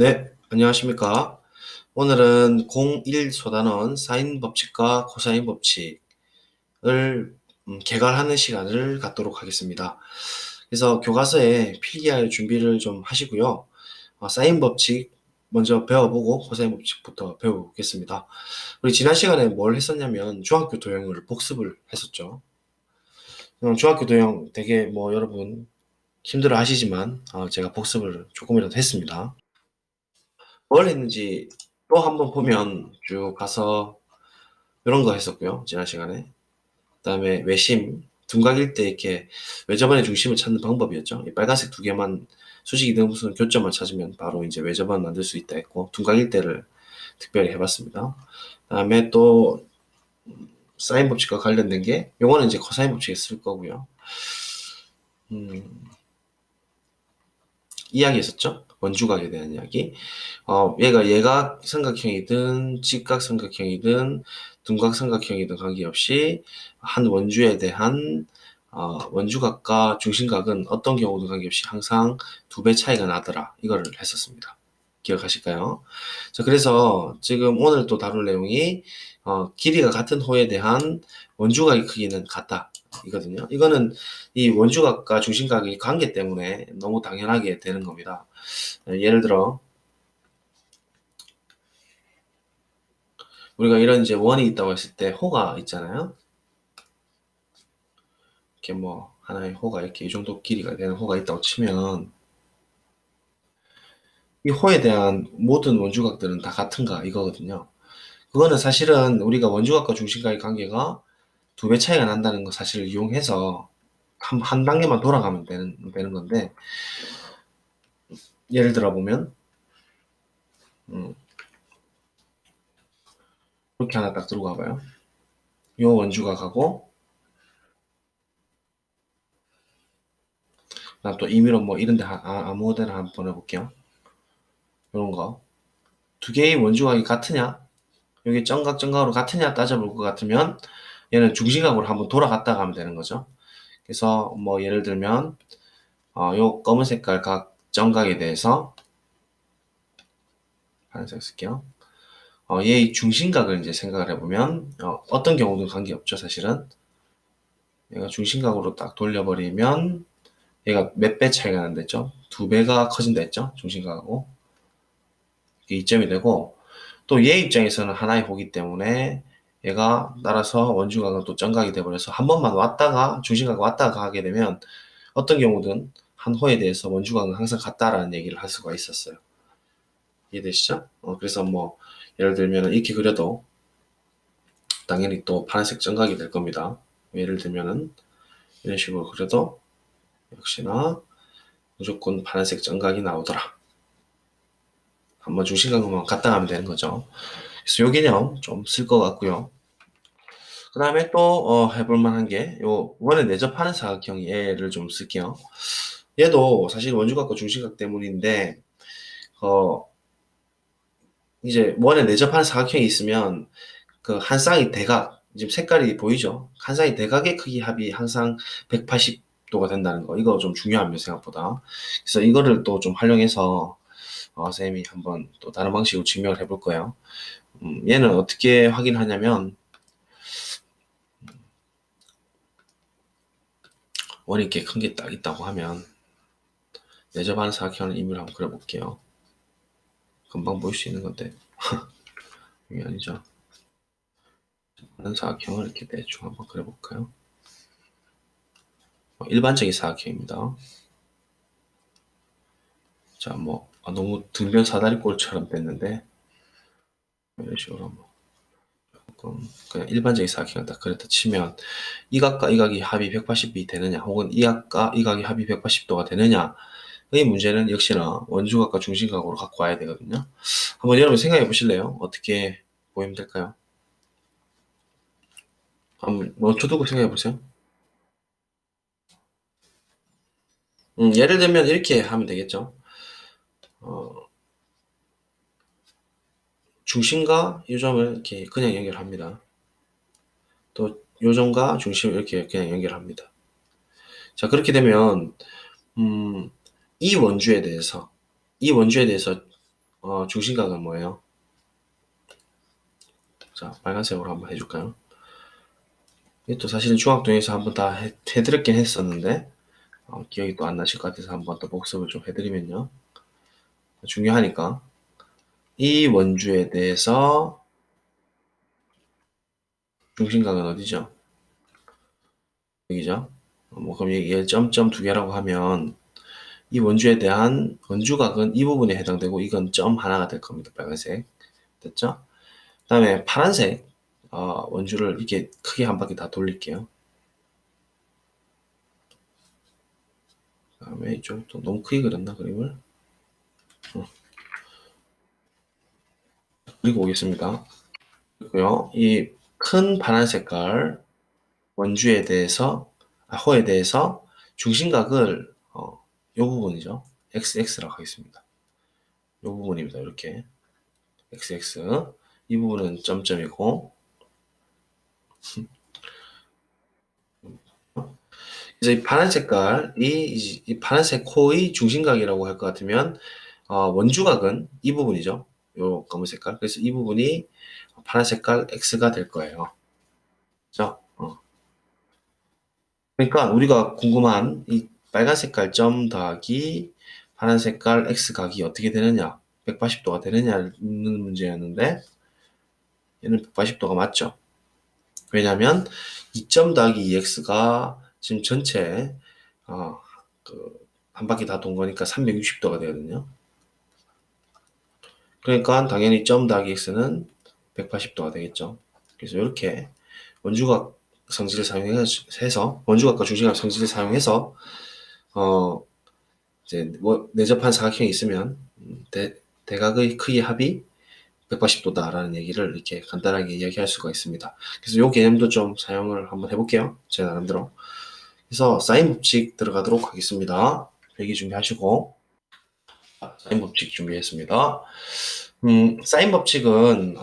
네, 안녕하십니까. 오늘은 01소단원 사인 법칙과 코사인 법칙을 개괄하는 시간을 갖도록 하겠습니다. 그래서 교과서에 필기할 준비를 좀 하시고요. 사인 법칙 먼저 배워보고 코사인 법칙부터 배워보겠습니다. 우리 지난 시간에 뭘 했었냐면 중학교 도형을 복습을 했었죠. 중학교 도형 되게 뭐 여러분 힘들어 하시지만 제가 복습을 조금이라도 했습니다. 뭘 했는지 또 한번 보면 쭉 가서 이런 거 했었고요. 지난 시간에. 그다음에 외심, 둔각일 때 이렇게 외접원의 중심을 찾는 방법이었죠. 이 빨간색 두 개만 수직이든 무슨 교점만 찾으면 바로 이제 외접원 만들 수 있다 했고 둔각일 때를 특별히 해봤습니다. 그다음에 또 사인 법칙과 관련된 게 요거는 이제 코사인 법칙에 쓸 거고요. 음, 이야기 했었죠. 원주각에 대한 이야기. 얘가 예각 삼각형이든 직각 삼각형이든 둔각 삼각형이든 관계없이 한 원주에 대한 원주각과 중심각은 어떤 경우든 관계없이 항상 두 배 차이가 나더라. 이거를 했었습니다. 기억하실까요? 자, 그래서 지금 오늘 또 다룰 내용이 길이가 같은 호에 대한 원주각의 크기는 같다. 이거든요. 이거는 이 원주각과 중심각의 관계 때문에 너무 당연하게 되는 겁니다. 예를 들어 우리가 이런 이제 원이 있다고 했을 때 호가 있잖아요. 이렇게 뭐 하나의 호가 이렇게 이 정도 길이가 되는 호가 있다고 치면 이 호에 대한 모든 원주각들은 다 같은가 이거거든요. 그거는 사실은 우리가 원주각과 중심각의 관계가 두 배 차이가 난다는 거 사실을 이용해서 한 단계만 돌아가면 되는 건데 예를 들어 보면 음, 이렇게 하나 딱 들고 가봐요. 요 원주각하고 그다음 또 임의로 뭐 이런 데 아무 데나 한번 보내볼게요. 이런 거. 두 개의 원주각이 같으냐? 여기 정각으로 같으냐 따져볼 것 같으면 얘는 중심각으로 한번 돌아갔다가 하면 되는 거죠. 그래서 뭐 예를 들면 요 검은 색깔 각 정각에 대해서 하나씩 쓸게요. 얘의 중심각을 이제 생각을 해보면 어떤 경우도 관계없죠 사실은. 얘가 중심각으로 딱 돌려버리면 얘가 몇 배 차이가 난다 했죠? 두 배가 커진다 했죠? 중심각하고. 이게 이점이 되고 또 얘 입장에서는 하나의 호기 때문에 얘가 따라서 원주각은 또 정각이 돼버려서 한 번만 왔다가 중심각 왔다가 하게 되면 어떤 경우든 한 호에 대해서 원주각은 항상 같다라는 얘기를 할 수가 있었어요. 이해되시죠? 그래서 뭐 예를 들면 이렇게 그려도 당연히 또 파란색 정각이 될 겁니다. 예를 들면은 이런 식으로 그려도 역시나 무조건 파란색 정각이 나오더라. 한번 중심각만 갖다 가면 되는 거죠. 그래서 요 개념 좀 쓸 것 같고요. 그 다음에 또 해볼 만한 게 요 원에 내접하는 사각형 얘를 좀 쓸게요. 얘도 사실 원주각과 중심각 때문인데 어 이제 원에 내접하는 사각형이 있으면 그 한 쌍이 대각 지금 색깔이 보이죠? 한 쌍이 대각의 크기 합이 항상 180도가 된다는 거 이거 좀 중요합니다 생각보다. 그래서 이거를 또 좀 활용해서 쌤이 한번 또 다른 방식으로 증명을 해볼 거예요. 얘는 어떻게 확인하냐면 원이 이렇게 큰 게 딱 있다고 하면 내접하는 사각형을 임의로 한번 그려볼게요. 금방 보일 수 있는 건데 이게 아니죠. 다른 사각형을 이렇게 대충 한번 그려볼까요? 일반적인 사각형입니다. 자, 뭐 너무 등변 사다리꼴처럼 됐는데 이런 식으로 한번 조금 그냥 일반적인 사각형을 딱 그렸다 치면 이 각과 이 각이 합이 180이 되느냐 혹은 이 각과 이 각이 합이 180도가 되느냐 의 문제는 역시나 원주각과 중심각으로 갖고 와야 되거든요. 한번 여러분 생각해 보실래요? 어떻게 보이면 될까요? 한번 멈춰 두고 생각해 보세요. 예를 들면 이렇게 하면 되겠죠. 어, 중심과 요점을 이렇게 그냥 연결합니다. 또 요점과 중심을 이렇게 그냥 연결합니다. 자, 그렇게 되면 음, 이 원주에 대해서 이 원주에 대해서 중심각은 뭐예요? 자, 빨간색으로 한번 해줄까요? 이것도 사실 중학동에서 한번 다 해드렸긴 했었는데 기억이 또 안 나실 것 같아서 한번 또 복습을 좀 해드리면요. 중요하니까 이 원주에 대해서 중심각은 어디죠? 여기죠. 뭐 그럼 얘 점점 두 개라고 하면 이 원주에 대한 원주각은 이 부분에 해당되고 이건 점 하나가 될 겁니다. 빨간색. 됐죠? 그다음에 파란색 원주를 이렇게 크게 한 바퀴 다 돌릴게요. 그다음에 이쪽도 너무 크게 그렸나 그림을? 그리고 오겠습니다. 그리고요, 이 큰 파란 색깔 원주에 대해서 호에 대해서 중심각을 요 부분이죠. XX라고 하겠습니다. 요 부분입니다. 이렇게 XX 이 부분은 점점이고 그래서 이 파란 색깔 이 파란색 호의 중심각이라고 할 것 같으면 원주각은 이 부분이죠. 요 검은 색깔. 그래서 이 부분이 파란 색깔 X가 될 거예요. 그죠? 그러니까 우리가 궁금한 이 빨간 색깔 점 더하기 파란 색깔 X 각이 어떻게 되느냐, 180도가 되느냐는 문제였는데 얘는 180도가 맞죠. 왜냐하면 2점 더하기 2X가 지금 전체 한 바퀴 다 돈 거니까 360도가 되거든요. 그러니까 당연히 점 더하기 X는 180도가 되겠죠. 그래서 이렇게 원주각 성질을 사용해서 원주각과 중심각 성질을 사용해서 어 이제 뭐 내접한 사각형이 있으면 대각의 크기 합이 180도다라는 얘기를 이렇게 간단하게 이야기할 수가 있습니다. 그래서 이 개념도 좀 사용을 한번 해볼게요. 제 나름대로. 그래서 사인 법칙 들어가도록 하겠습니다. 필기 준비하시고 사인 법칙 준비했습니다. 사인 법칙은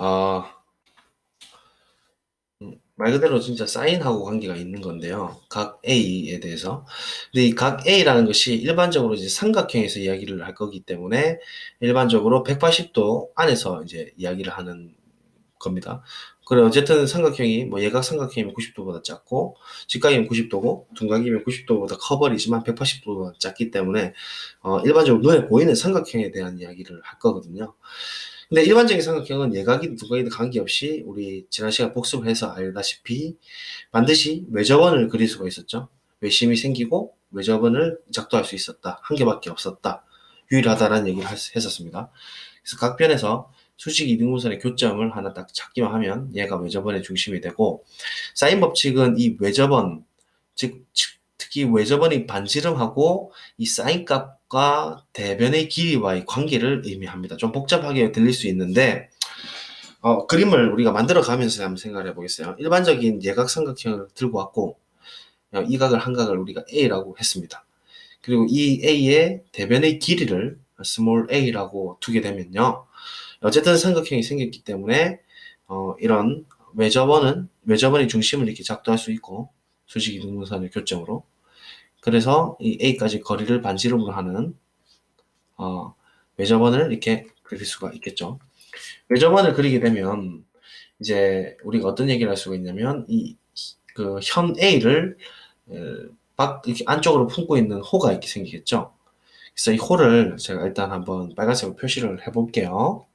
말 그대로 진짜 사인하고 관계가 있는 건데요. 각 A에 대해서. 근데 이 각 A라는 것이 일반적으로 이제 삼각형에서 이야기를 할 거기 때문에 일반적으로 180도 안에서 이제 이야기를 하는 겁니다. 그래 어쨌든 삼각형이 뭐 예각 삼각형이면 90도보다 작고 직각이면 90도고 둔각이면 90도보다 커버리지만 180도보다 작기 때문에 일반적으로 눈에 보이는 삼각형에 대한 이야기를 할 거거든요. 근데 일반적인 삼각형은 예각이든 둔각이든 관계없이 우리 지난 시간 복습을 해서 알다시피 반드시 외접원을 그릴 수가 있었죠. 외심이 생기고 외접원을 작도할 수 있었다. 한 개밖에 없었다. 유일하다라는 얘기를 했었습니다. 그래서 각 변에서 수직 이등분선의 교점을 하나 딱 찾기만 하면 얘가 외접원의 중심이 되고 사인 법칙은 이 외접원 즉 특히 외접원이 반지름하고 이 사인 값과 대변의 길이와의 관계를 의미합니다. 좀 복잡하게 들릴 수 있는데 그림을 우리가 만들어 가면서 한번 생각을 해보겠어요. 일반적인 예각삼각형을 들고 왔고 이 각을 한 각을 우리가 A라고 했습니다. 그리고 이 A의 대변의 길이를 small a라고 두게 되면요. 어쨌든 삼각형이 생겼기 때문에 이런 외접원의 중심을 이렇게 작도할 수 있고 수직이등분선의 교점으로 그래서 이 A까지 거리를 반지름으로 하는 외접원을 이렇게 그릴 수가 있겠죠. 외접원을 그리게 되면 이제 우리가 어떤 얘기를 할 수가 있냐면 이 그 현 A를 이렇게 안쪽으로 품고 있는 호가 이렇게 생기겠죠. 그래서 이 호를 제가 일단 한번 빨간색으로 표시를 해볼게요.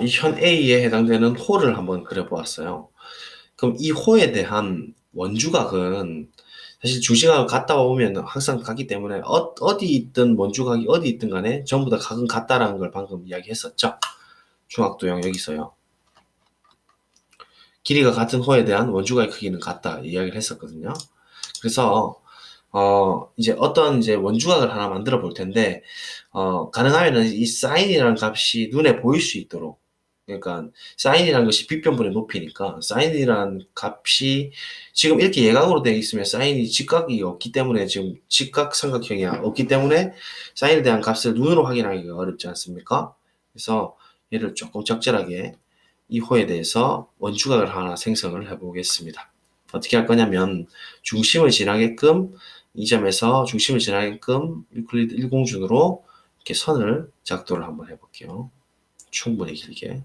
이 현 A에 해당되는 호를 한번 그려보았어요. 그럼 이 호에 대한 원주각은 사실 주식각을 갔다 오면 항상 같기 때문에 어디 있든 원주각이 어디 있든 간에 전부 다 각은 같다라는 걸 방금 이야기했었죠. 중학도형 여기서요. 길이가 같은 호에 대한 원주각의 크기는 같다 이야기를 했었거든요. 그래서 이제 어떤 이제 원주각을 하나 만들어 볼 텐데 가능하면은 이 사인이라는 값이 눈에 보일 수 있도록 그러니까 사인이라는 것이 빗변분의 높이니까 사인이라는 값이 지금 이렇게 예각으로 되어 있으면 사인이 직각이 없기 때문에 지금 직각 삼각형이 없기 때문에 사인에 대한 값을 눈으로 확인하기가 어렵지 않습니까? 그래서 얘를 조금 적절하게 이 호에 대해서 원주각을 하나 생성을 해보겠습니다. 어떻게 할 거냐면 중심을 지나게끔 이 점에서 중심을 지나게끔 유클리드 1공준으로 이렇게 선을 작도를 한번 해볼게요. 충분히 길게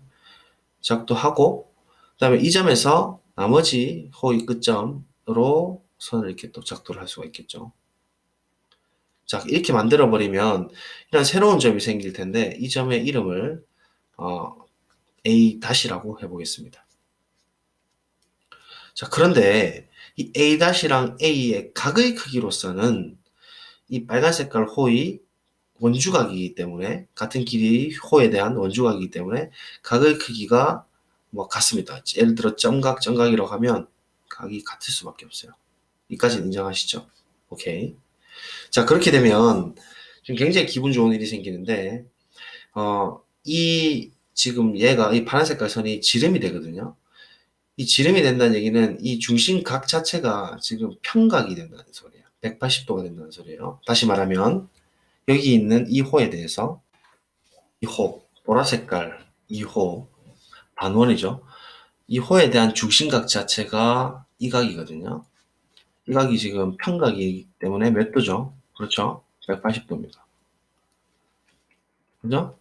작도하고, 그 다음에 이 점에서 나머지 호의 끝점으로 선을 이렇게 또 작도를 할 수가 있겠죠. 자, 이렇게 만들어 버리면 이런 새로운 점이 생길 텐데, 이 점의 이름을 A-라고 해보겠습니다. 자, 그런데 이 A-랑 A의 각의 크기로서는 이 빨간 색깔 호의 원주각이기 때문에, 같은 길이 호에 대한 원주각이기 때문에 각의 크기가 뭐 같습니다. 예를 들어 점각이라고 하면 각이 같을 수밖에 없어요. 이까지는 인정하시죠? 오케이. 자, 그렇게 되면 지금 굉장히 기분 좋은 일이 생기는데, 지금 얘가 이 파란 색깔 선이 지름이 되거든요. 이 지름이 된다는 얘기는 이 중심각 자체가 지금 평각이 된다는 소리예요. 180도가 된다는 소리예요. 다시 말하면 여기 있는 이 호에 대해서, 이 호, 보라색깔 이 호, 반원이죠. 이 호에 대한 중심각 자체가 이 각이거든요. 이 각이 지금 평각이기 때문에 몇 도죠? 그렇죠? 180도입니다. 그죠?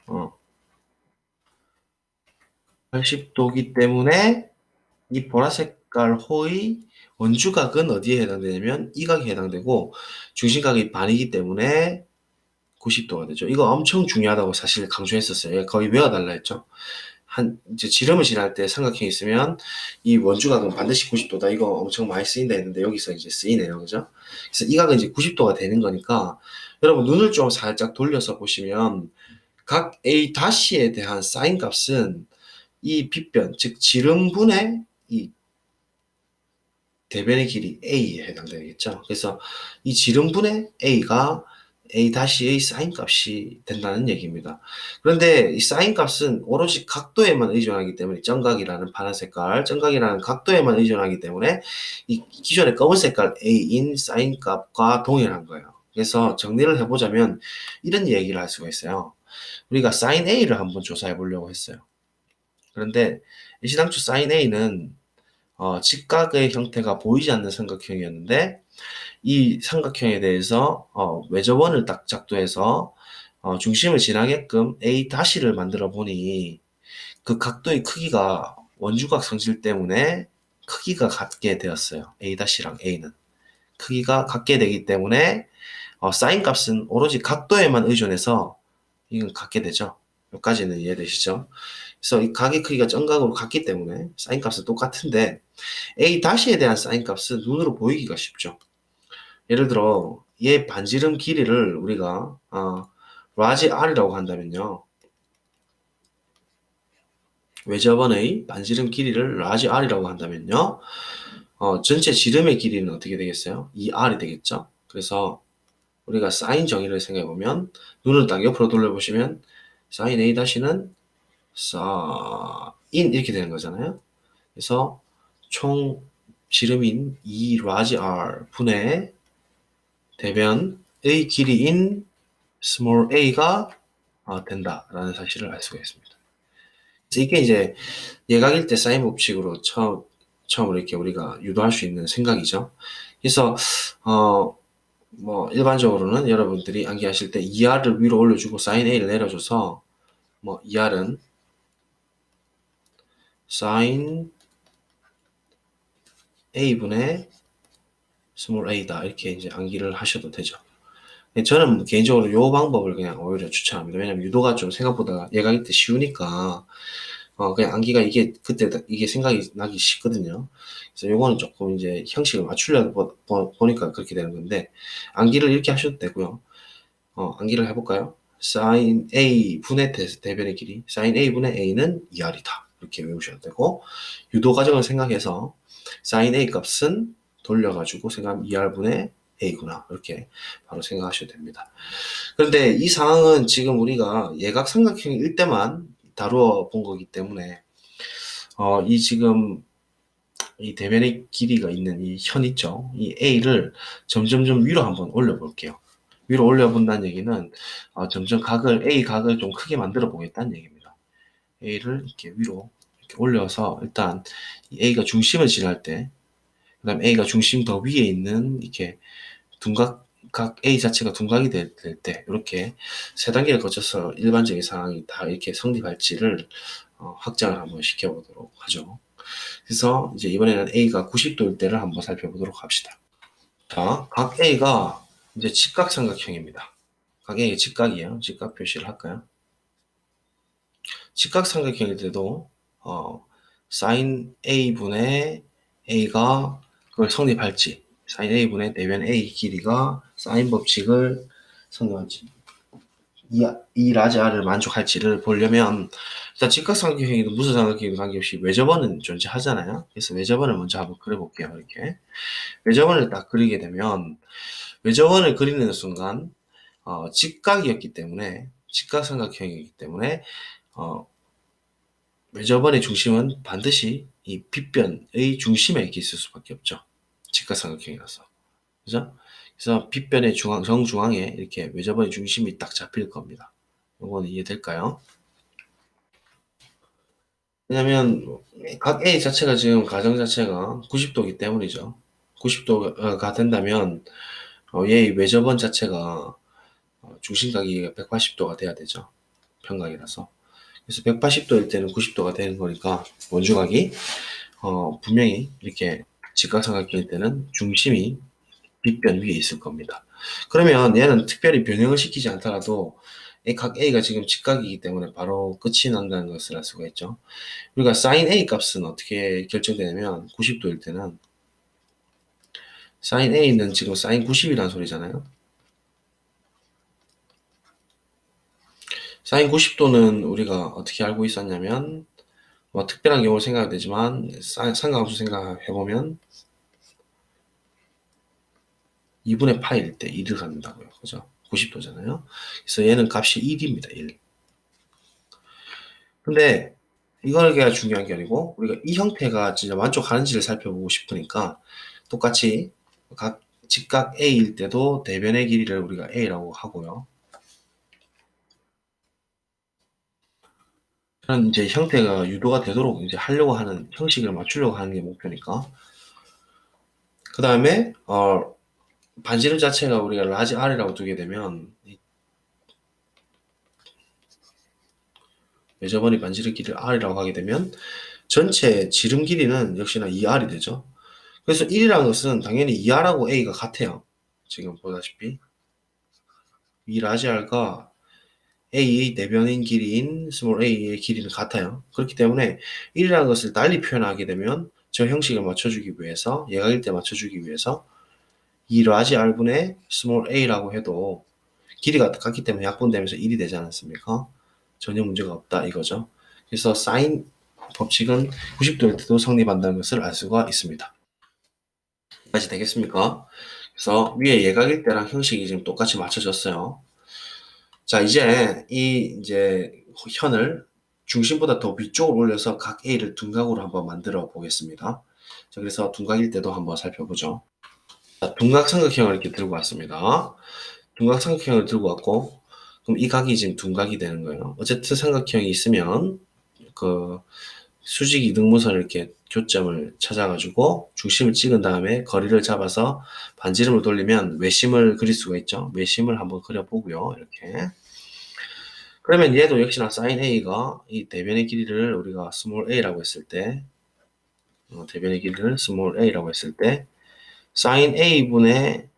80도기 때문에 이 보라색깔 호의 원주각은 어디에 해당되냐면 이 각에 해당되고, 중심각이 반이기 때문에 90도가 되죠. 이거 엄청 중요하다고 사실 강조했었어요. 거의 외워달라 했죠. 이제 지름을 지날 때 삼각형이 있으면 이 원주각은 반드시 90도다. 이거 엄청 많이 쓰인다 했는데 여기서 이제 쓰이네요. 그죠? 그래서 이 각은 이제 90도가 되는 거니까, 여러분 눈을 좀 살짝 돌려서 보시면 각 A-에 대한 사인 값은 이 빗변, 즉 지름분의 이 대변의 길이 A에 해당되겠죠. 그래서 이 지름분의 A가 A-의 사인 값이 된다는 얘기입니다. 그런데 이 사인 값은 오로지 각도에만 의존하기 때문에, 점각이라는 파란 색깔, 점각이라는 각도에만 의존하기 때문에 이 기존의 검은 색깔 A인 사인 값과 동일한 거예요. 그래서 정리를 해보자면 이런 얘기를 할 수가 있어요. 우리가 사인 A를 한번 조사해 보려고 했어요. 그런데 시당초 사인 A는 직각의 형태가 보이지 않는 삼각형이었는데, 이 삼각형에 대해서 외접원을 딱 작도해서 중심을 지나게끔 A-를 만들어 보니 그 각도의 크기가 원주각 성질 때문에 크기가 같게 되었어요. A-랑 A는 크기가 같게 되기 때문에 사인 값은 오로지 각도에만 의존해서 이건 같게 되죠. 여기까지는 이해되시죠? 그래서 이 각의 크기가 점각으로 같기 때문에 사인 값은 똑같은데, A-에 대한 사인 값은 눈으로 보이기가 쉽죠. 예를 들어 얘 반지름 길이를 우리가 라지 R이라고 한다면요. 외접원의 반지름 길이를 라지 R이라고 한다면요. 전체 지름의 길이는 어떻게 되겠어요? 2R이 되겠죠. 그래서 우리가 사인 정의를 생각해 보면, 눈을 딱 옆으로 돌려보시면 사인 A-는 사인 이렇게 되는 거잖아요. 그래서 총 지름인 2 라지 R 분의 대변의 길이인 small a가 된다라는 사실을 알 수가 있습니다. 그래서 이게 이제 예각일 때 사인 법칙으로 처음으로 이렇게 우리가 유도할 수 있는 생각이죠. 그래서 뭐 일반적으로는 여러분들이 암기하실 때 2R을 위로 올려주고 사인 A를 내려줘서 뭐 2R은 사인 A분의 small a다, 이렇게 이제 암기를 하셔도 되죠. 저는 개인적으로 이 방법을 그냥 오히려 추천합니다. 왜냐면 유도가 좀 생각보다 예각일 때 쉬우니까 그냥 암기가 그때 이게 생각이 나기 쉽거든요. 그래서 요거는 조금 이제 형식을 맞추려고 보니까 그렇게 되는 건데, 암기를 이렇게 하셔도 되고요. 암기를 해볼까요? sin A 분의 대변의 길이, sin A 분의 A는 2R이다. 이렇게 외우셔도 되고, 유도 과정을 생각해서 sin A 값은 돌려가지고 생각하면 2R분의 A구나, 이렇게 바로 생각하셔도 됩니다. 그런데 이 상황은 지금 우리가 예각 삼각형일 때만 다루어 본 거기 때문에 지금 이 대변의 길이가 있는 이 현 있죠. 이 A를 점점점 위로 한번 올려 볼게요. 위로 올려 본다는 얘기는 점점 A 각을 좀 크게 만들어 보겠다는 얘기입니다. A를 이렇게 위로 이렇게 올려서 일단 A가 중심을 지날 때, 그 다음에 A가 중심 더 위에 있는 이렇게 둔각 각 A 자체가 둔각이 될 때 이렇게 세 단계를 거쳐서 일반적인 상황이 다 이렇게 성립할지를 확장을 한번 시켜보도록 하죠. 그래서 이제 이번에는 A가 90도일 때를 한번 살펴보도록 합시다. 자, 각 A가 이제 직각삼각형입니다. 각 A가 직각이에요. 직각 표시를 할까요? 직각삼각형일 때도 sin A분의 A가 그걸 성립할지, sin A분의 내변 A 길이가 sin 법칙을 성립할지, 이 라지 R을 만족할지를 보려면 일단 직각삼각형이든 무슨 삼각형이든 관계없이 외접원은 존재하잖아요. 그래서 외접원을 먼저 한번 그려볼게요. 이렇게 외접원을 딱 그리게 되면 외접원을 그리는 순간 직각이었기 때문에 직각삼각형이기 때문에 어, 외접원의 중심은 반드시 이 빗변의 중심에 이렇게 있을 수밖에 없죠. 직각삼각형이라서. 그죠? 그래서 빗변의 정중앙에 이렇게 외접원의 중심이 딱 잡힐 겁니다. 이건 이해될까요? 왜냐면 각 A 자체가 지금 가정 자체가 90도이기 때문이죠. 90도가 된다면 얘의 외접원 자체가 중심각이 180도가 돼야 되죠. 평각이라서. 그래서 180도일 때는 90도가 되는 거니까 원주각이 분명히 이렇게 직각삼각형일 때는 중심이 빗변 위에 있을 겁니다. 그러면 얘는 특별히 변형을 시키지 않더라도 각 A가 지금 직각이기 때문에 바로 끝이 난다는 것을 알 수가 있죠. 우리가 sin A 값은 어떻게 결정되냐면 90도일 때는 sin A는 지금 sin 90이라는 소리잖아요. sin 90도는 우리가 어떻게 알고 있었냐면 뭐 특별한 경우를 생각해야 되지만 상관없이 생각해보면 2분의 파일 때 1을 갖는다고요. 그죠? 90도잖아요. 그래서 얘는 값이 1입니다. 1. 근데 이거가 중요한 게 아니고 우리가 이 형태가 진짜 만족하는지를 살펴보고 싶으니까 똑같이 각 직각 A일 때도 대변의 길이를 우리가 A라고 하고요. 그런 이제 형태가 유도가 되도록 이제 하려고 하는 형식을 맞추려고 하는 게 목표니까. 그 다음에 반지름 자체가 우리가 라지 R이라고 두게 되면 외접원이 반지름 길이를 R이라고 하게 되면 전체 지름 길이는 역시나 2R이 되죠. 그래서 1이라는 것은 당연히 2R하고 A가 같아요. 지금 보다시피 이 라지 R과 A의 내변인 길이인 스몰 a의 길이는 같아요. 그렇기 때문에 1이라는 것을 달리 표현하게 되면 저 형식을 맞춰주기 위해서 예각일 때 맞춰주기 위해서 이 라지 R분의 스몰 a라고 해도 길이가 같기 때문에 약분되면서 1이 되지 않았습니까? 전혀 문제가 없다 이거죠. 그래서 사인 법칙은 90도일 때도 성립한다는 것을 알 수가 있습니다. 여기까지 되겠습니까? 그래서 위에 예각일 때랑 형식이 지금 똑같이 맞춰졌어요. 자, 이제 현을 중심보다 더 위쪽으로 올려서 각 A를 둔각으로 한번 만들어 보겠습니다. 자, 그래서 둔각일 때도 한번 살펴보죠. 자, 둔각삼각형을 이렇게 들고 왔습니다. 둔각삼각형을 들고 왔고, 그럼 이 각이 지금 둔각이 되는 거예요. 어쨌든 삼각형이 있으면 그 수직 이등분선을 이렇게 교점을 찾아가지고 중심을 찍은 다음에 거리를 잡아서 반지름을 돌리면 외심을 그릴 수가 있죠. 외심을 한번 그려보고요. 이렇게. 그러면 얘도 역시나 sin a가 이 대변의 길이를 우리가 small a라고 했을 때 대변의 길이를 small a라고 했을 때 sin a분의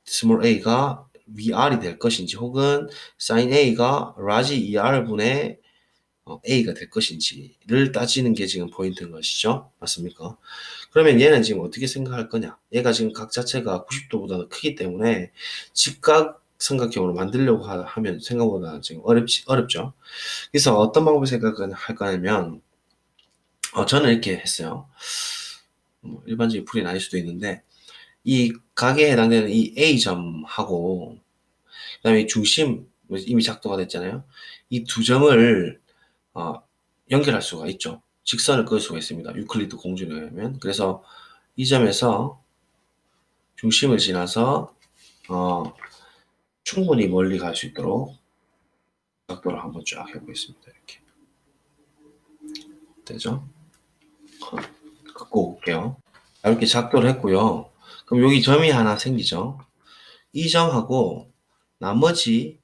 small a가 VR이 될 것인지 혹은 sin a가 large ER분의 a가 될 것인지를 따지는 게 지금 포인트인 것이죠. 맞습니까? 그러면 얘는 지금 어떻게 생각할 거냐? 얘가 지금 각 자체가 90도보다 크기 때문에 직각 삼각형으로 만들려고 하면 생각보다 지금 어렵죠. 그래서 어떤 방법을 생각할 거냐면, 저는 이렇게 했어요. 뭐 일반적인 풀이는 아닐 수도 있는데, 이 각에 해당되는 이 A점하고, 그 다음에 중심, 이미 작도가 됐잖아요. 이 두 점을 연결할 수가 있죠. 직선을 그을 수가 있습니다. 유클리드 공준에 의하면. 그래서 이 점에서 중심을 지나서 충분히 멀리 갈 수 있도록 각도를 한번 쫙 해보겠습니다. 이렇게 되죠? 갖고 올게요. 이렇게 작도를 했고요. 그럼 여기 점이 하나 생기죠. 이 점하고 나머지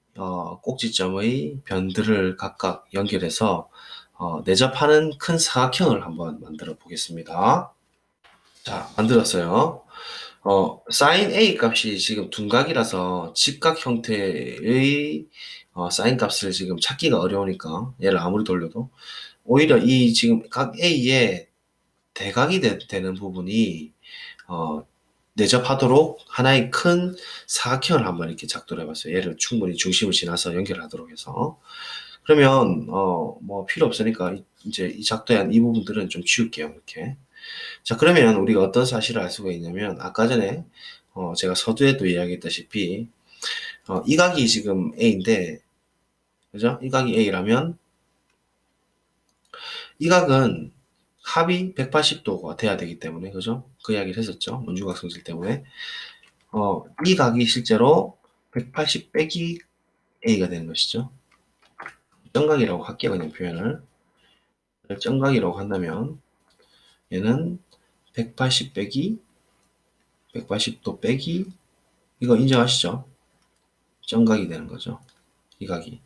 꼭지점의 변들을 각각 연결해서 내접하는 큰 사각형을 한번 만들어 보겠습니다. 자, 만들었어요. sin A 값이 지금 둔각이라서 직각 형태의 sin 값을 지금 찾기가 어려우니까 얘를 아무리 돌려도 오히려 이 지금 각 A의 대각이 되는 부분이 어, 내접하도록 하나의 큰 사각형을 한번 이렇게 작도를 해봤어요. 얘를 충분히 중심을 지나서 연결하도록 해서. 그러면 뭐 필요 없으니까 이제 이 작도한 이 부분들은 좀 지울게요. 이렇게. 자, 그러면 우리가 어떤 사실을 알 수가 있냐면 아까 전에 제가 서두에도 이야기했다시피 이 각이 지금 A인데 그죠? 이 각이 A라면 이 각은 합이 180도가 돼야 되기 때문에 그죠? 그 이야기를 했었죠. 원주각 성질 때문에 이 각이 실제로 180 빼기 A가 되는 것이죠. 정각이라고 할게요. 그냥 표현을 정각이라고 한다면 얘는 180 빼기 180도 빼기 이거 인정하시죠? 정각이 되는 거죠. 이 각이.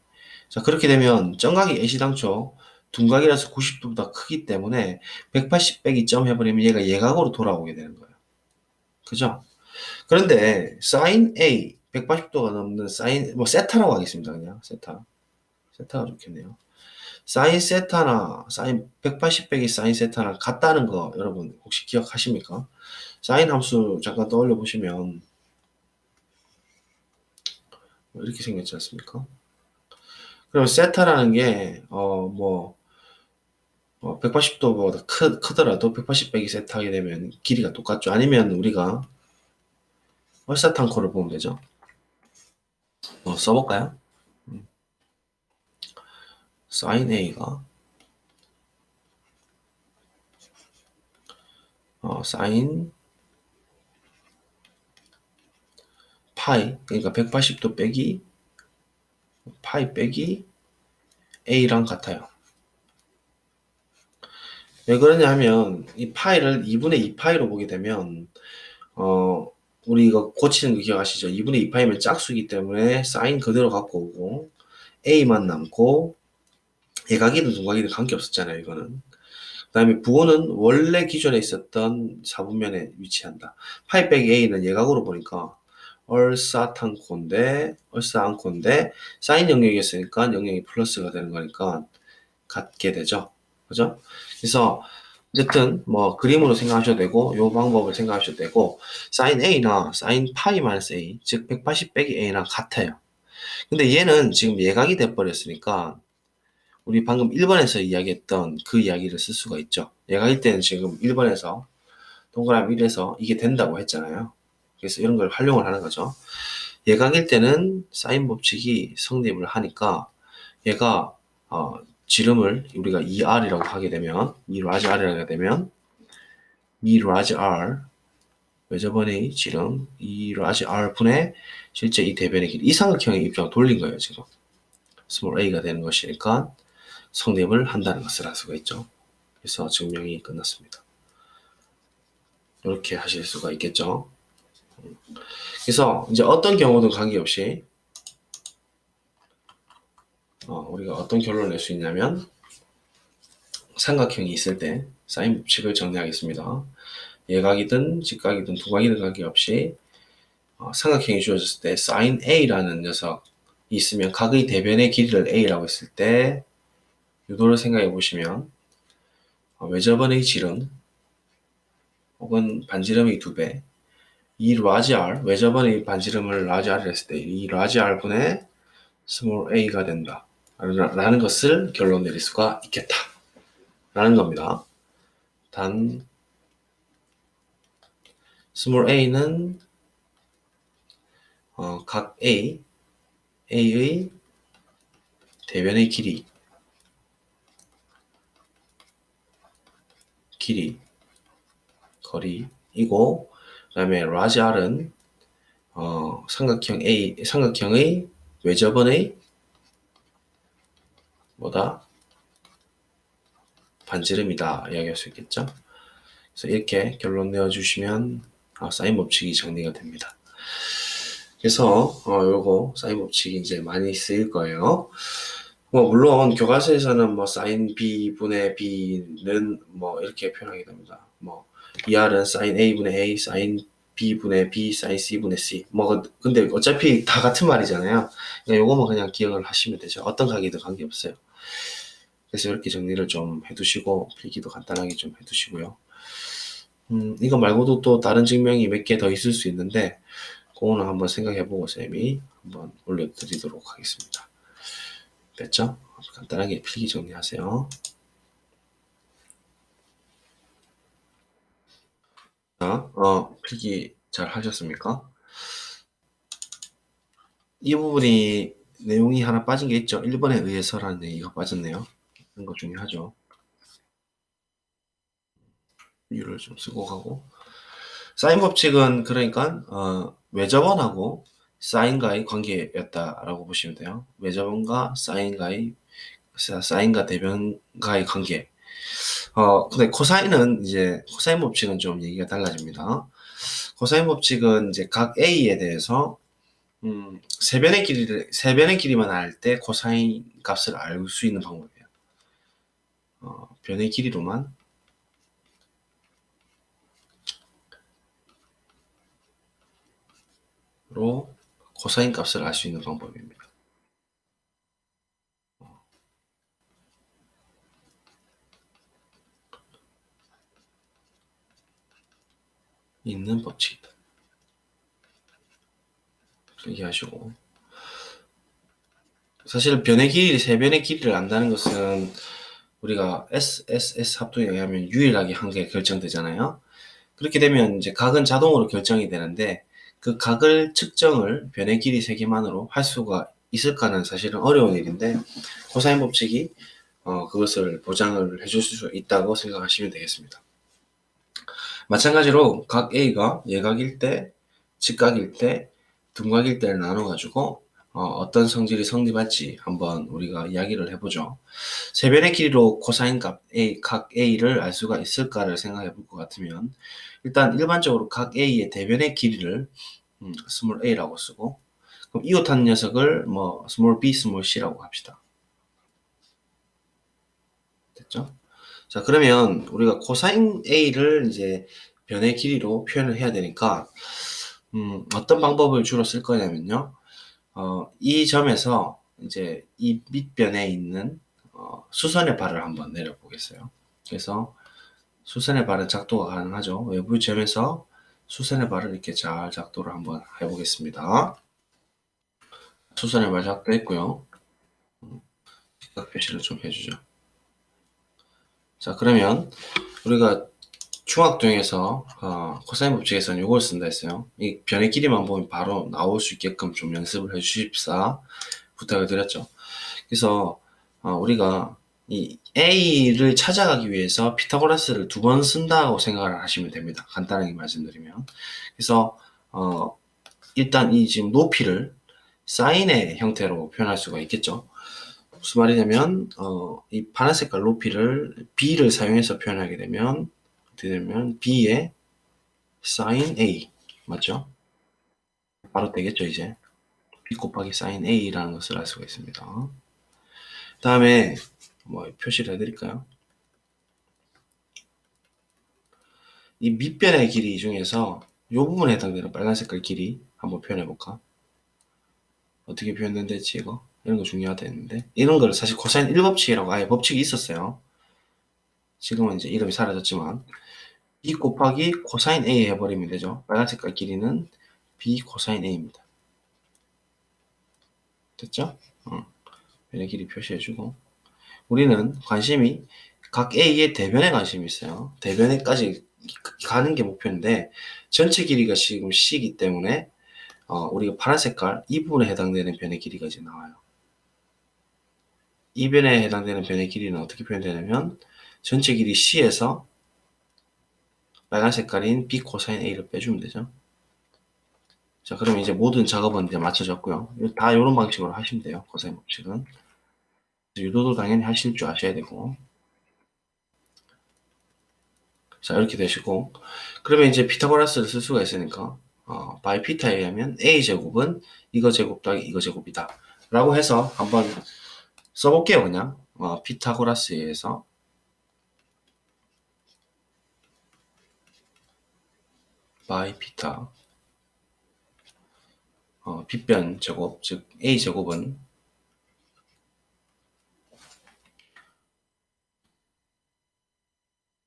자, 그렇게 되면 정각이 애시당초 둔각이라서 90도보다 크기 때문에 180 빼기 점 해버리면 얘가 예각으로 돌아오게 되는 거예요. 그죠? 그런데 sin A 180도가 넘는 sin 뭐 세타라고 하겠습니다. 그냥 세타가 좋겠네요. sin 세타나 sin 180 빼기 sin 세타나 같다는 거 여러분 혹시 기억하십니까? sin 함수 잠깐 떠올려 보시면 이렇게 생겼지 않습니까? 그리고 세타라는 게 뭐 180도보다 크더라도 180 빼기 세타 하게 되면 길이가 똑같죠. 아니면 우리가 얼사탄코를 보면 되죠. 써볼까요? sin A가 sin 파이 그러니까 180도 빼기 파이 빼기 A랑 같아요. 왜 그러냐 하면 이 파이를 2분의 2 파이로 보게 되면 우리 이거 고치는 거 기억하시죠? 2분의 2 파이면 짝수이기 때문에 사인 그대로 갖고 오고 A만 남고 예각이든 둔각이든 관계없었잖아요. 이거는. 그 다음에 부호는 원래 기존에 있었던 사분면에 위치한다. 파이 빼기 A는 예각으로 보니까 얼싸안콘데 사인 영역이었으니까 영역이 플러스가 되는 거니까 같게 되죠. 그죠? 그래서 어쨌든 뭐 그림으로 생각하셔도 되고 요 방법을 생각하셔도 되고 sin A나 sin 파이 마이너스 A 즉 180 빼기 A랑 같아요. 근데 얘는 지금 예각이 돼버렸으니까 우리 방금 1번에서 이야기했던 그 이야기를 쓸 수가 있죠. 예각일 때는 지금 1번에서 동그라미 1에서 이게 된다고 했잖아요. 그래서 이런 걸 활용을 하는 거죠. 예각일 때는 사인 법칙이 성립을 하니까 얘가 지름을 우리가 2r이라고 하게 되면 2라지 r이라고 하게 되면 2라지 r 외접원의 지름 2라지 r 분의 실제 이 대변의 길이 이 삼각형의 입장을 돌린 거예요. 지금 스몰 a가 되는 것이니까 성립을 한다는 것을 알 수가 있죠. 그래서 증명이 끝났습니다. 이렇게 하실 수가 있겠죠. 그래서 이제 어떤 경우든 관계없이 우리가 어떤 결론을 낼 수 있냐면 삼각형이 있을 때 사인 법칙을 정리하겠습니다. 예각이든 직각이든 두각이든 관계없이 삼각형이 주어졌을 때 sin A라는 녀석이 있으면 각의 대변의 길이를 A라고 했을 때 유도를 생각해 보시면 외접원의 지름 혹은 반지름의 2배 이 라지 R 외접원의 반지름을 라지 R이라 했을 때 이 라지 R 분의 스몰 a가 된다 라는 것을 결론 내릴 수가 있겠다 라는 겁니다. 단 스몰 a는 각 A의 대변의 거리이고 그 다음에 라지 R은 삼각형의 외접원의 반지름이다 이야기할 수 있겠죠. 그래서 이렇게 결론 내어주시면 사인 법칙이 정리가 됩니다. 그래서 요거 사인 법칙이 이제 많이 쓰일 거예요. 뭐 물론 교과서에서는 뭐 사인 b분의 b는 뭐 이렇게 표현하게 됩니다. 뭐 ER은 사인 a분의 a, 사인 b분의 b, 사인 c분의 c. 뭐 근데 어차피 다 같은 말이잖아요. 그러니까 요거만 그냥 기억을 하시면 되죠. 어떤 가격도 관계없어요. 그래서 이렇게 정리를 좀 해두시고 필기도 간단하게 좀 해두시고요. 이거 말고도 또 다른 증명이 몇 개 더 있을 수 있는데 그거는 한번 생각해보고 쌤이 한번 올려드리도록 하겠습니다. 됐죠? 간단하게 필기 정리하세요. 자, 필기 잘 하셨습니까? 이 부분이 내용이 하나 빠진 게 있죠. 1번에 의해서라는 얘기가 빠졌네요. 이런 거 중요하죠. 이유를 좀 쓰고 가고. 사인 법칙은 그러니까 외접원하고 사인과의 관계였다라고 보시면 돼요. 외접원과 사인과 대변과의 관계. 근데 코사인은 이제 코사인 법칙은 좀 얘기가 달라집니다. 코사인 법칙은 이제 각 A에 대해서 세변의 길이만 알 때 코사인 값을 알 수 있는 방법이에요. 변의 길이로만 로 코사인 값을 알 수 있는 방법입니다. 있는 법칙이다. 얘기하시고 사실 변의 길이 세변의 길이를 안다는 것은 우리가 SSS 합동에 의하면 유일하게 한 개 결정되잖아요. 그렇게 되면 이제 각은 자동으로 결정이 되는데 그 각을 측정을 변의 길이 세 개만으로 할 수가 있을까는 사실은 어려운 일인데 코사인 법칙이 그것을 보장을 해줄 수 있다고 생각하시면 되겠습니다. 마찬가지로 각 A가 예각일 때, 직각일 때, 둔각일 때를 나눠가지고 어떤 성질이 성립할지 한번 우리가 이야기를 해보죠. 세변의 길이로 코사인 값 A, 각 A를 알 수가 있을까를 생각해 볼 것 같으면 일단 일반적으로 각 A의 대변의 길이를 스몰 a라고 쓰고 그럼 이웃하는 녀석을 뭐 스몰 b, 스몰 c라고 합시다. 됐죠? 자, 그러면 우리가 코사인 a를 이제 변의 길이로 표현을 해야 되니까 어떤 방법을 주로 쓸 거냐면요. 이 점에서 이제 이 밑변에 있는 수선의 발을 한번 내려보겠어요. 그래서 수선의 발은 작도가 가능하죠. 외부 점에서 수선의 발을 이렇게 잘 작도를 한번 해보겠습니다. 수선의 발 작도했고요. 표시를 좀 해주죠. 자, 그러면 우리가 중학도형에서 코사인 법칙에서는 이걸 쓴다 했어요. 이 변의 길이만 보면 바로 나올 수 있게끔 좀 연습을 해주십사 부탁을 드렸죠. 그래서 우리가 이 A를 찾아가기 위해서 피타고라스를 두 번 쓴다고 생각을 하시면 됩니다. 간단하게 말씀드리면. 그래서 일단 이 지금 높이를 사인의 형태로 표현할 수가 있겠죠. 무슨 말이냐면 이 파란 색깔 높이를 b를 사용해서 표현하게 되면 어떻게 되면 b의 sin a 맞죠? 바로 되겠죠 이제 b 곱하기 sin a라는 것을 알 수가 있습니다. 다음에 뭐 표시를 해드릴까요? 이 밑변의 길이 중에서 이 부분에 해당되는 빨간 색깔 길이 한번 표현해 볼까? 어떻게 표현된댔지 이거? 이런 거 중요하다 했는데 이런 거를 사실 코사인 1법칙이라고 아예 법칙이 있었어요. 지금은 이제 이름이 사라졌지만 b 곱하기 코사인 a 해버리면 되죠. 빨간 색깔 길이는 b 코사인 a입니다. 됐죠? 변의 길이 표시해주고 우리는 관심이 각 a의 대변에 관심이 있어요. 대변에까지 가는 게 목표인데 전체 길이가 지금 c이기 때문에 우리가 파란 색깔 이 부분에 해당되는 변의 길이가 이제 나와요. 이 변에 해당되는 변의 길이는 어떻게 표현되냐면 전체 길이 c에서 빨간 색깔인 b 코사인 a를 빼주면 되죠. 자, 그러면 이제 모든 작업은 이제 맞춰졌고요. 다 이런 방식으로 하시면 돼요. 코사인 법칙은. 유도도 당연히 하실 줄 아셔야 되고. 자, 이렇게 되시고, 그러면 이제 피타고라스를 쓸 수가 있으니까, 바이 피타에 의하면 a제곱은 이거 제곱 더하기 이거 제곱이다. 라고 해서 한번 써볼게요, 그냥. 피타고라스에 의해서. 바이 피타. 빗변 제곱, 즉, a제곱은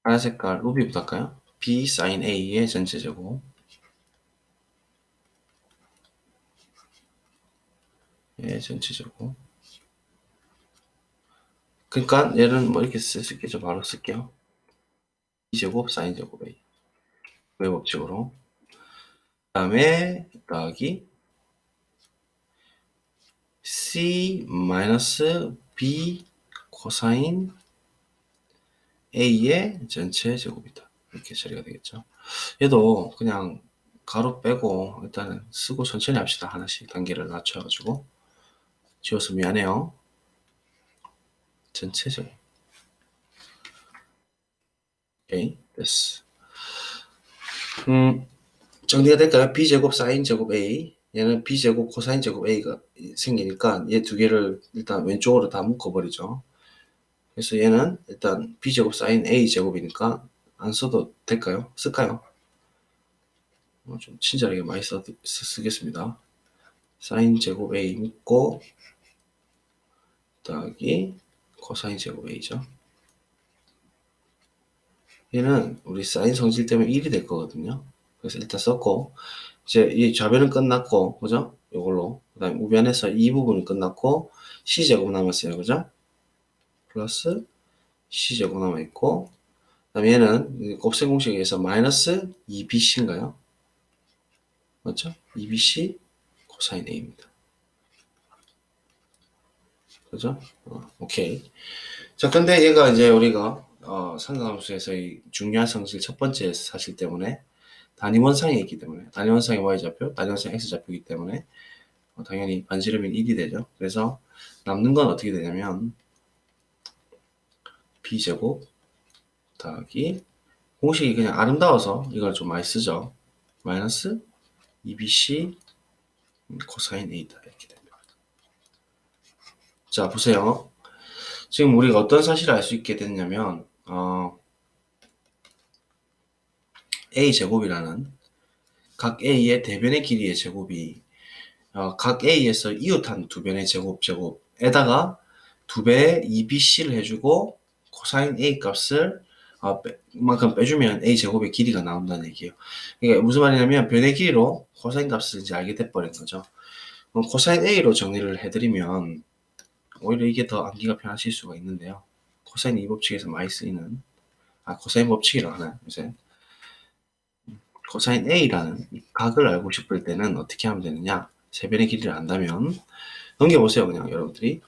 파란 색깔 루비부터 할까요? b sin a의 전체 제곱. 예, 전체 제곱. 그러니까 얘는 뭐 이렇게 쓸 수 있겠죠. 바로 쓸게요. b제곱 sin 제곱 a. 그 법칙으로. 그 다음에 더하기 c 마이너스 b 코사인 a의 전체 제곱이다. 이렇게 처리가 되겠죠. 얘도 그냥 가로 빼고 일단은 쓰고 천천히 합시다. 하나씩 단계를 낮춰가지고. 지워서 미안해요. 전체 제곱. 오케이, 됐어. 정리가 될까요? b제곱 사인 제곱 a. 얘는 b제곱 코사인 제곱 a가 생기니까 얘 두 개를 일단 왼쪽으로 다 묶어버리죠. 그래서 얘는 일단 b제곱 사인 a제곱이니까 안 써도 될까요? 쓸까요? 좀 친절하게 많이 쓰겠습니다. 사인 제곱 a 묶고 더하기 코사인 제곱 a죠. 얘는 우리 사인 성질 때문에 1이 될 거거든요. 그래서 일단 썼고 이제 이 좌변은 끝났고 그죠? 이걸로 그 다음에 우변에서 이 부분은 끝났고 c제곱 남았어요. 그죠? 플러스 c제곱 남아있고 그 다음에 얘는 곱셈 공식에 의해서 마이너스 2bc인가요? 맞죠? 2bc 코사인 a입니다. 그죠? 오케이. 자, 근데 얘가 이제 우리가 삼각함수에서 이 중요한 성질 첫 번째 사실 때문에 단위원상에 있기 때문에 단위원상의 y좌표, 단위원상의 x좌표이기 때문에 당연히 반지름인 1이 되죠. 그래서 남는 건 어떻게 되냐면 b제곱 더하기 공식이 그냥 아름다워서 이걸 좀 많이 쓰죠. 마이너스 2bc 코사인 a다 이렇게 됩니다. 자, 보세요. 지금 우리가 어떤 사실을 알 수 있게 됐냐면 a제곱이라는 각 a의 대변의 길이의 제곱이 각 a에서 이웃한 두 변의 제곱에다가 두 배의 2bc를 해주고 코사인 a 값을 만큼 빼주면 a 제곱의 길이가 나온다는 얘기예요. 이게 무슨 말이냐면 변의 길이로 코사인 값을 이제 알게 돼버린 거죠. 그럼 코사인 a로 정리를 해드리면 오히려 이게 더 암기가 편하실 수가 있는데요. 코사인 이 법칙에서 많이 쓰이는 코사인 법칙이라고 하나요 요새? 코사인 a라는 이 각을 알고 싶을 때는 어떻게 하면 되느냐? 세 변의 길이를 안다면 넘겨보세요. 그냥 여러분들이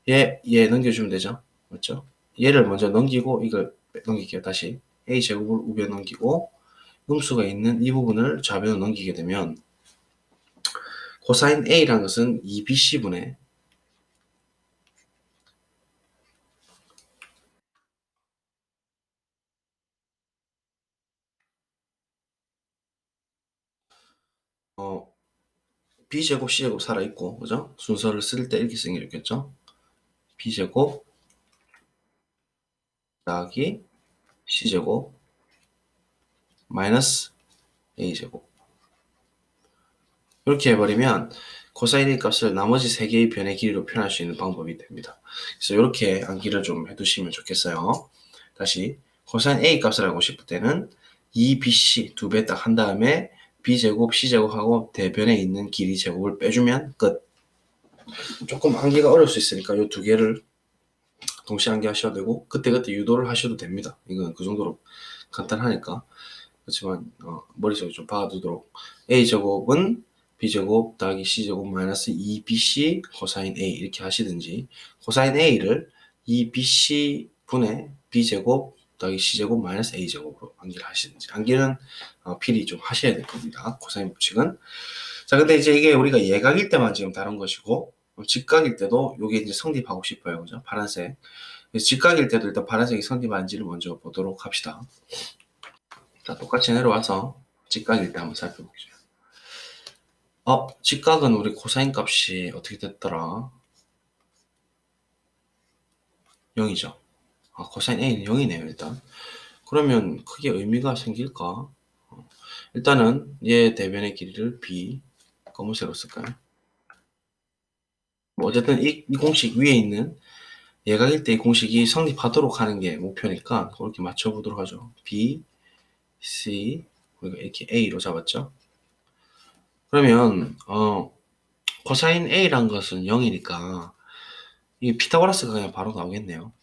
얘 넘겨주면 되죠. 맞죠? 얘를 먼저 넘기고 이걸 넘길게요. 다시 a제곱을 우변 넘기고 음수가 있는 이 부분을 좌변으로 넘기게 되면 코사인 a라는 것은 2bc분의 b제곱 c제곱 살아있고 그죠? 순서를 쓸 때 이렇게 쓰는 게 좋겠죠? b제곱 더하기 c제곱 마이너스 a제곱 이렇게 해버리면 코사인 A 값을 나머지 세 개의 변의 길이로 표현할 수 있는 방법이 됩니다. 그래서 이렇게 암기를 좀 해두시면 좋겠어요. 다시 코사인 A 값을 알고 싶을 때는 2bc 두 배 딱 한 다음에 b제곱 c제곱하고 대변에 있는 길이 제곱을 빼주면 끝. 조금 암기가 어려울 수 있으니까 이 두 개를 동시에 암기하셔도 되고 그때그때 유도를 하셔도 됩니다. 이건 그 정도로 간단하니까. 그렇지만 머릿속에 좀 박아두도록 a제곱은 b제곱 더하기 c제곱 마이너스 2bc 코사인 a 이렇게 하시든지 코사인 a를 2bc 분의 b제곱 더하기 c제곱 마이너스 a제곱으로 암기를 하시든지 암기는 필히 좀 하셔야 될 겁니다. 코사인 법칙은. 자, 근데 이제 이게 우리가 예각일 때만 지금 다룬 것이고 직각일 때도 이게 이제 성립하고 싶어요. 그죠? 파란색. 그래서 직각일 때도 일단 파란색이 성립하는지를 먼저 보도록 합시다. 자, 똑같이 내려와서 직각일 때 한번 살펴볼게요. 직각은 우리 코사인 값이 어떻게 됐더라? 0이죠. 코사인 A는 0이네요, 일단. 그러면 크게 의미가 생길까? 일단은 얘 대변의 길이를 B, 검은색으로 쓸까요? 뭐 어쨌든 이 공식 위에 있는 예각일 때 이 공식이 성립하도록 하는 게 목표니까 그렇게 맞춰보도록 하죠. B, C, 그리고 이렇게 A로 잡았죠. 그러면 코사인 A란 것은 0이니까 이 피타고라스가 그냥 바로 나오겠네요.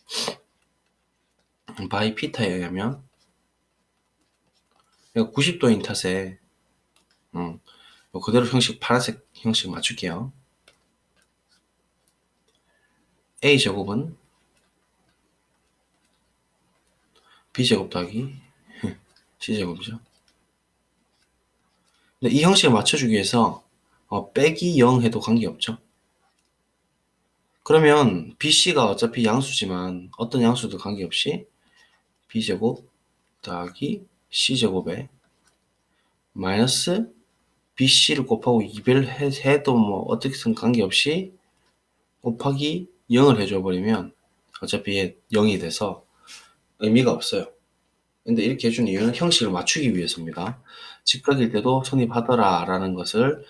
바이 피타에 의하면 90도인 탓에 그대로 형식 파란색 형식 맞출게요. A제곱은 B제곱 더하기 C제곱이죠. 근데 이 형식을 맞춰주기 위해서 빼기 0 해도 관계없죠. 그러면 BC가 어차피 양수지만 어떤 양수도 관계없이 B제곱 더하기 C제곱에 마이너스 BC를 곱하고 2배를 해도 뭐 어떻게든 관계없이 곱하기 0을 해줘 버리면 어차피 0이 돼서 의미가 없어요. 근데 이렇게 해준 이유는 형식을 맞추기 위해서입니다. 직각일 때도 성립하더라 라는 것을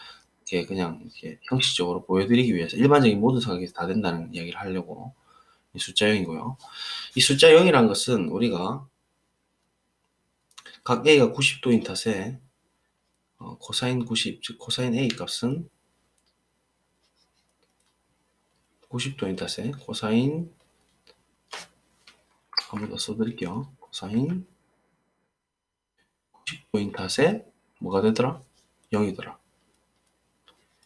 이렇게 그냥 이렇게 형식적으로 보여드리기 위해서 일반적인 모든 성격에서 다 된다는 이야기를 하려고 이 숫자 0이고요. 이 숫자 0이란 것은 우리가 각 A가 90도인 탓에 코사인 90, 즉 코사인 A 값은 90도인 탓에 코사인 한 번 더 써드릴게요. 코사인 90도인 탓에 뭐가 되더라? 0이더라.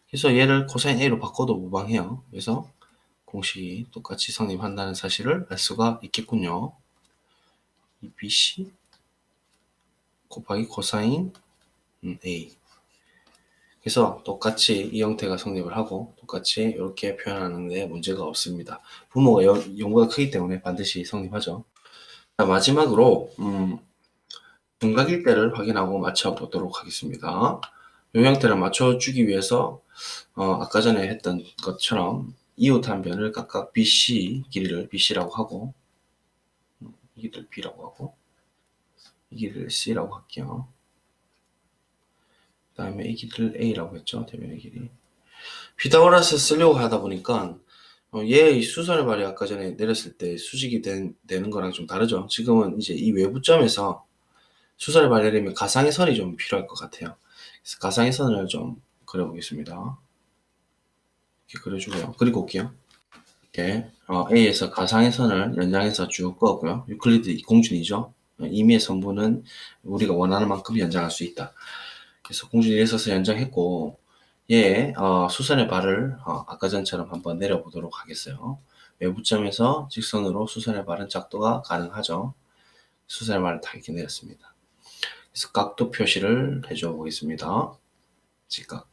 그래서 얘를 코사인 A로 바꿔도 무방해요. 그래서 공식이 똑같이 성립한다는 사실을 알 수가 있겠군요. 이 BC 곱하기 코사인 A. 그래서 똑같이 이 형태가 성립을 하고 똑같이 이렇게 표현하는데 문제가 없습니다. 부모가 0보다 크기 때문에 반드시 성립하죠. 자, 마지막으로 둔각일 때를 확인하고 맞춰보도록 하겠습니다. 이 형태를 맞춰주기 위해서 아까 전에 했던 것처럼 이웃 한 변을 각각 BC 길이를 BC라고 하고 이 길이를 B라고 하고 이 길이를 C라고 할게요. 그 다음에 이 길이를 A라고 했죠. 대변의 길이. 피타고라스 쓰려고 하다 보니까 얘의 수선의 발이 아까 전에 내렸을 때 수직이 되는 거랑 좀 다르죠. 지금은 이제 이 외부점에서 수선의 발이 내리면 가상의 선이 좀 필요할 것 같아요. 그래서 가상의 선을 좀 그려보겠습니다. 이렇게 그려주고요. 그리고 올게요. 이렇게 A에서 가상의 선을 연장해서 쭉 그었고요. 유클리드 공준이죠. 임의의 성분은 우리가 원하는 만큼 연장할 수 있다. 그래서 공준이 있어서 연장했고 얘 수선의 발을 아까 전처럼 한번 내려보도록 하겠어요. 외부점에서 직선으로 수선의 발은 작도가 가능하죠. 수선의 발을 다 이렇게 내렸습니다. 그래서 각도 표시를 해줘 보겠습니다. 직각.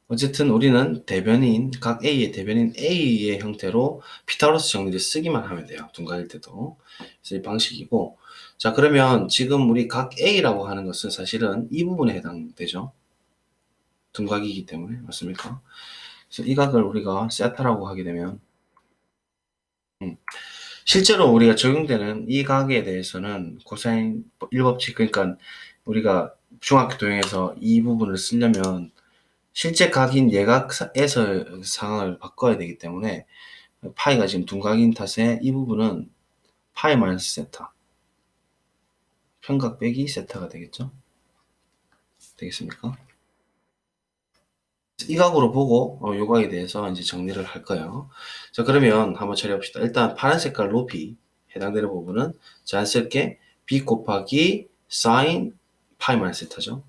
어쨌든 우리는 대변인 각 A의 대변인 A의 형태로 피타고라스 정리를 쓰기만 하면 돼요. 둔각일 때도. 그래서 이 방식이고 자 그러면 지금 우리 각 A라고 하는 것은 사실은 이 부분에 해당되죠. 둔각이기 때문에 맞습니까? 그래서 이 각을 우리가 세타라고 하게 되면 실제로 우리가 적용되는 이 각에 대해서는 코사인 1법칙 그러니까 우리가 중학교 도형에서 이 부분을 쓰려면 실제 각인 예각에서 상황을 바꿔야 되기 때문에 파이가 지금 둔각인 탓에 이 부분은 파이 마이너스 세타 편각 빼기 세타가 되겠죠? 되겠습니까? 이 각으로 보고 요 각에 대해서 이제 정리를 할 거예요. 자 그러면 한번 처리합시다. 일단 파란 색깔 높이 해당되는 부분은 자연스럽게 b 곱하기 sin 파이 마이너스 세타죠.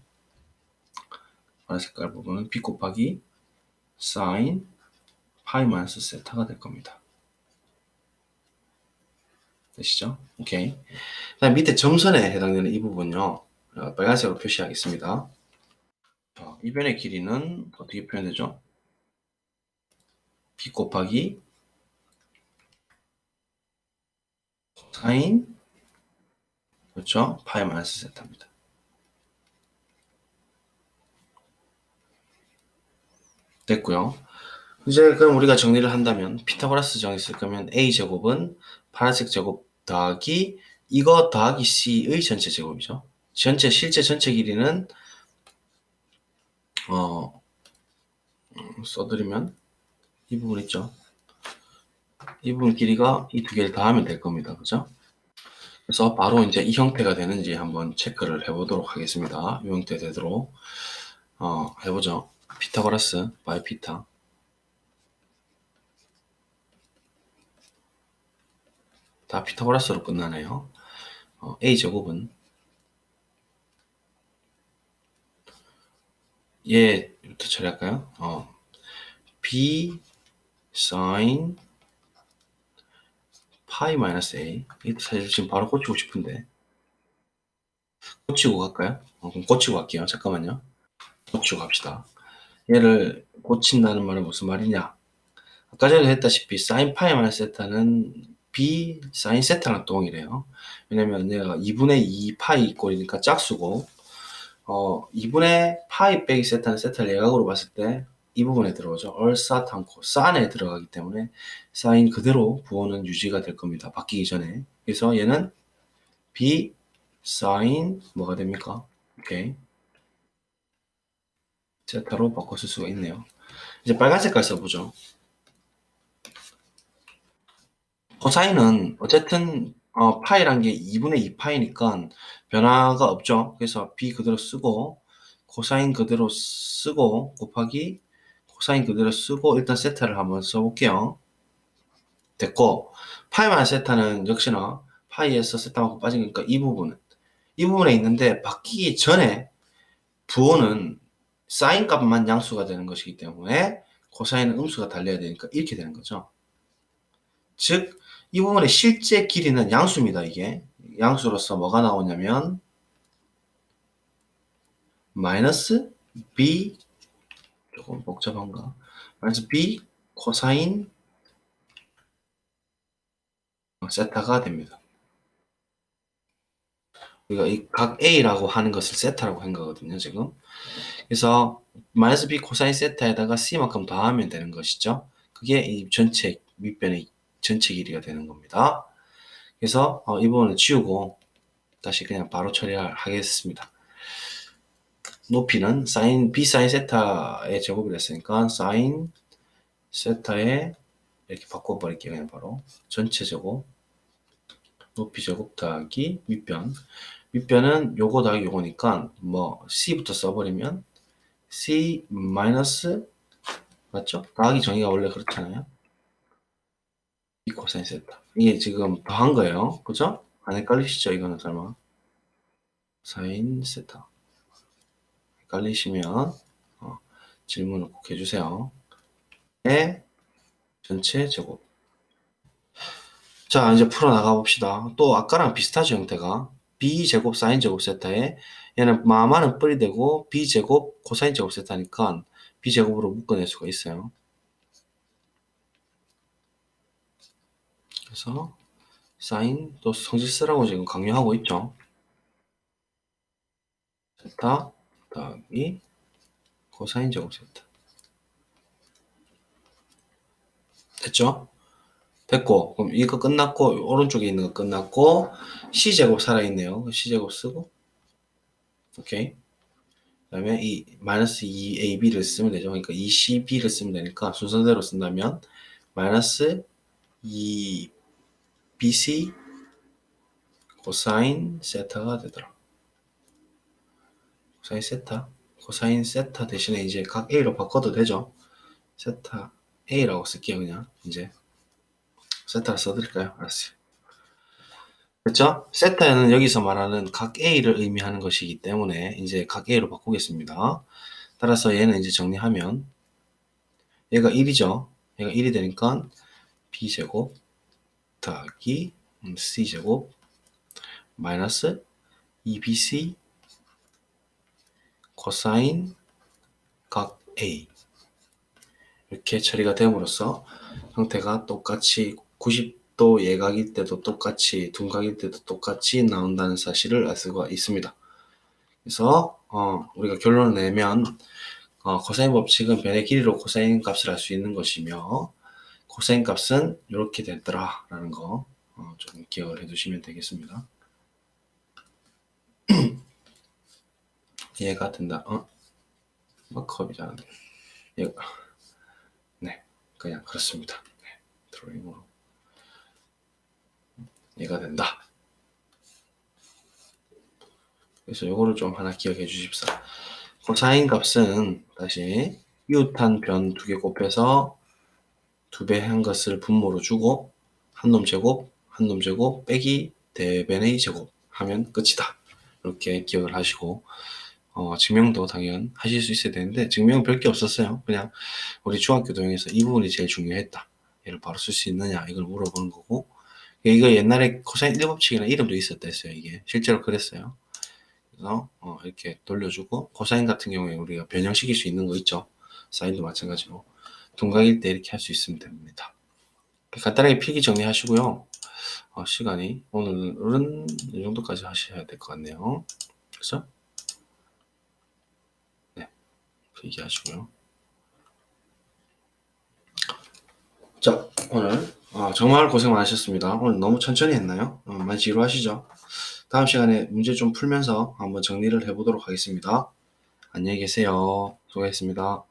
파란 색깔 부분은 b 곱하기 sin 파이 마이너스 세타가 될 겁니다. 되시죠? 오케이. 그다음 밑에 점선에 해당되는 이 부분요. 빨간색으로 표시하겠습니다. 자, 이 변의 길이는 어떻게 표현되죠? b 곱하기 sin 그렇죠? 파이 마이너스 세타입니다. 됐고요. 이제 그럼 우리가 정리를 한다면 피타고라스 정의 쓸 거면 a제곱은 파란색 제곱 더하기 이거 더하기 c의 전체 제곱이죠. 실제 전체 길이는 어 써드리면 이 부분 있죠. 이 부분 길이가 이 두 개를 더하면 될 겁니다. 그죠? 그래서 바로 이제 이 형태가 되는지 한번 체크를 해보도록 하겠습니다. 이 형태 되도록 해보죠. 피타고라스 바이 피타 다 피타고라스로 끝나네요. a제곱은 얘부터 처리할까요? b sin 파이 마이너스 a. 이 사실 지금 바로 꽂히고 싶은데 꽂히고 갈까요? 그럼 꽂히고 갈게요. 잠깐만요. 꽂히고 갑시다. 얘를 꽂힌다는 말은 무슨 말이냐? 아까 전에 했다시피 sin 파이 마이너스 세타는 b sin 세타랑 동일해요. 왜냐면 얘가 2분의 2 파이 꼴이니까 짝수고 2분의 파이 빼기 세타는 세타를 예각으로 봤을 때 이 부분에 들어오죠. 얼사탄코 산에 들어가기 때문에 사인 그대로 부호는 유지가 될 겁니다. 바뀌기 전에. 그래서 얘는 b sin 뭐가 됩니까? 오케이. 세타로 바꿔 쓸 수가 있네요. 이제 빨간 색깔 써보죠. 코사인은 어쨌든 파이란 게 2분의 2 파이니까 변화가 없죠. 그래서 b 그대로 쓰고 코사인 그대로 쓰고 곱하기 코사인 그대로 쓰고 일단 세타를 한번 써볼게요. 됐고 파이만 세타는 역시나 파이에서 세타만큼 빠지니까 이 부분에 있는데 바뀌기 전에 부호는 사인 값만 양수가 되는 것이기 때문에 코사인은 음수가 달려야 되니까 이렇게 되는 거죠. 즉, 이 부분의 실제 길이는 양수입니다, 이게. 양수로서 뭐가 나오냐면, 마이너스 b, 조금 복잡한가? 마이너스 b 코사인 세타가 됩니다. 우리가 이 각 a라고 하는 것을 세타라고 한 거거든요, 지금. 그래서 마이너스 b 코사인 세타에다가 c만큼 더하면 되는 것이죠. 그게 이 전체 밑변의 전체 길이가 되는 겁니다. 그래서 이 부분을 지우고 다시 그냥 바로 처리하겠습니다. 높이는 사인 b 사인 세타의 제곱이 됐으니까 사인 세타에 이렇게 바꿔버릴게요. 그냥 바로 전체 제곱 높이 제곱 더하기 밑변은 요거 더하기 요거니까 뭐 c부터 써버리면 c 마이너스 맞죠? 더하기 정의가 원래 그렇잖아요. b 코사인 세타 이게 지금 더한 거예요. 그죠? 안 헷갈리시죠? 이거는 설마 사인 세타 헷갈리시면 질문을 꼭 해주세요. 의 전체 제곱 자, 이제 풀어나가 봅시다. 또 아까랑 비슷하죠, 형태가. b제곱 사인 제곱 세타에 얘는 마마는 뿔이 되고 b제곱 코사인 제곱 세타니까 b제곱으로 묶어낼 수가 있어요. 그래서 사인 또 성질 쓰라고 지금 강요하고 있죠. 세타 더하기 코사인 제곱 세타. 됐죠? 됐고 그럼 이거 끝났고 오른쪽에 있는 거 끝났고 c제곱 살아있네요. c제곱 쓰고 오케이. 그 다음에 이 마이너스 2ab를 쓰면 되죠. 그러니까 2cb를 쓰면 되니까 순서대로 쓴다면 마이너스 2bc 코사인 세타가 되더라. 코사인 세타 대신에 이제 각 a로 바꿔도 되죠. 세타 a라고 쓸게요. 그냥 이제 세타를 써드릴까요? 알았어요. 그렇죠? 세타는 여기서 말하는 각 a를 의미하는 것이기 때문에 이제 각 a로 바꾸겠습니다. 따라서 얘는 이제 정리하면 얘가 1이죠. 얘가 1이 되니까 b제곱 더하기 c제곱 마이너스 2bc 코사인 각 a 이렇게 처리가 됨으로써 형태가 똑같이 90도 값도 예각일 때도 똑같이 둔각일 때도 똑같이 나온다는 사실을 알 수가 있습니다. 그래서 우리가 결론을 내면 코사인 법칙은 변의 길이로 코사인 값을 알 수 있는 것이며 코사인 값은 이렇게 됐더라 라는 거 좀 기억을 해두시면 되겠습니다. 얘가 된다. 마크업이잖아. 얘가 네 그냥 그렇습니다. 네, 드로잉으로 얘가 된다. 그래서 요거를 좀 하나 기억해 주십사. 코사인 값은 다시 이웃한 변 두 개 곱해서 2배 한 것을 분모로 주고 한 놈 제곱, 한 놈 제곱 빼기 대변의 제곱 하면 끝이다. 이렇게 기억을 하시고 증명도 당연 하실 수 있어야 되는데 증명은 별게 없었어요. 그냥 우리 중학교 도형에서 이 부분이 제일 중요했다. 얘를 바로 쓸 수 있느냐 이걸 물어보는 거고 이거 옛날에 코사인 1법칙이라는 이름도 있었다 했어요. 이게 실제로 그랬어요. 그래서 이렇게 돌려주고 코사인 같은 경우에 우리가 변형시킬 수 있는 거 있죠. 사인도 마찬가지로 둔각일 때 이렇게 할 수 있으면 됩니다. 간단하게 필기 정리하시고요. 시간이 오늘은 이 정도까지 하셔야 될 것 같네요. 그래서 네, 필기 하시고요. 자, 오늘 정말 고생 많으셨습니다. 오늘 너무 천천히 했나요? 많이 지루하시죠? 다음 시간에 문제 좀 풀면서 한번 정리를 해보도록 하겠습니다. 안녕히 계세요. 수고하셨습니다.